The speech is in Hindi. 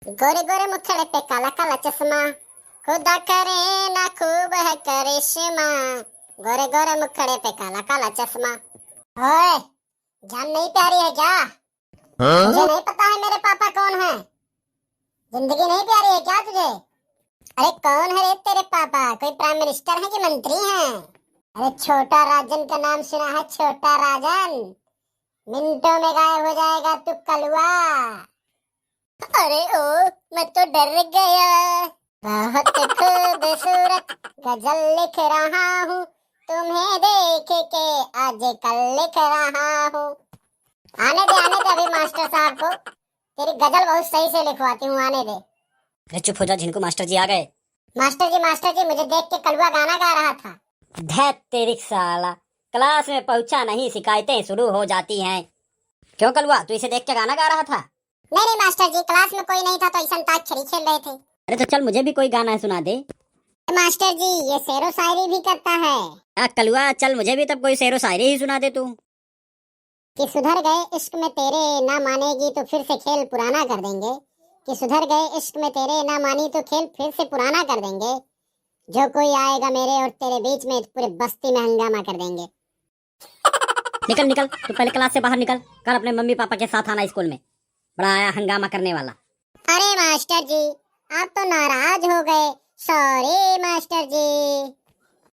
गोरे गोरे मुखड़े पे काला काला चश्मा, खुदा करे ना खूब है करिश्मा। गोरे गोरे मुखड़े पे काला काला चश्मा। ओए, जान नहीं प्यारी है क्या? मुझे नहीं पता है मेरे पापा कौन है। जिंदगी नहीं प्यारी है क्या तुझे? अरे कौन है रे तेरे पापा? कोई प्राइम मिनिस्टर है कि मंत्री हैं? अरे छोटा राजन का नाम सुना है? छोटा राजन मिनटों में गायब हो जाएगा तू कलुआ। अरे ओ, मैं तो डर गया। बहुत खूबसूरत गजल लिख रहा हूँ, तुम्हें देख के आज कल लिख रहा हूँ। आने दे अभी मास्टर साहब को, तेरी गजल बहुत सही से लिखवाती हूँ, आने दे। अरे चुप हो जा झिनको, मास्टर जी आ गए। मास्टर जी मुझे देख के कलुआ गाना गा रहा था। धैत तेरी साला, क्लास में पहुंचा नहीं शिकायतें शुरू हो जाती हैं। क्यों कलुआ, तू इसे देख के गाना गा रहा था? नहीं मास्टर जी, क्लास में कोई नहीं था तो ऐसा अंताक्षरी खेल रहे थे। अरे तो चल मुझे भी कोई गाना सुना दे। मास्टर जी ये शेरो शायरी भी करता है। कलुआ चल मुझे भी तब कोई शेरो शायरी ही सुना दे तू। कि सुधर गए इश्क में तेरे ना मानेगी तो फिर से खेल पुराना कर देंगे। कि सुधर गए इश्क में तेरे ना मानी तो खेल फिर से पुराना कर देंगे। जो कोई आएगा मेरे और तेरे बीच में पूरे बस्ती में हंगामा कर देंगे। निकल निकल, तू पहले क्लास से बाहर निकल। कल अपने मम्मी पापा के साथ आना स्कूल में, बड़ा आया हंगामा करने वाला। अरे मास्टर जी, आप तो नाराज हो गए। सॉरी मास्टर जी।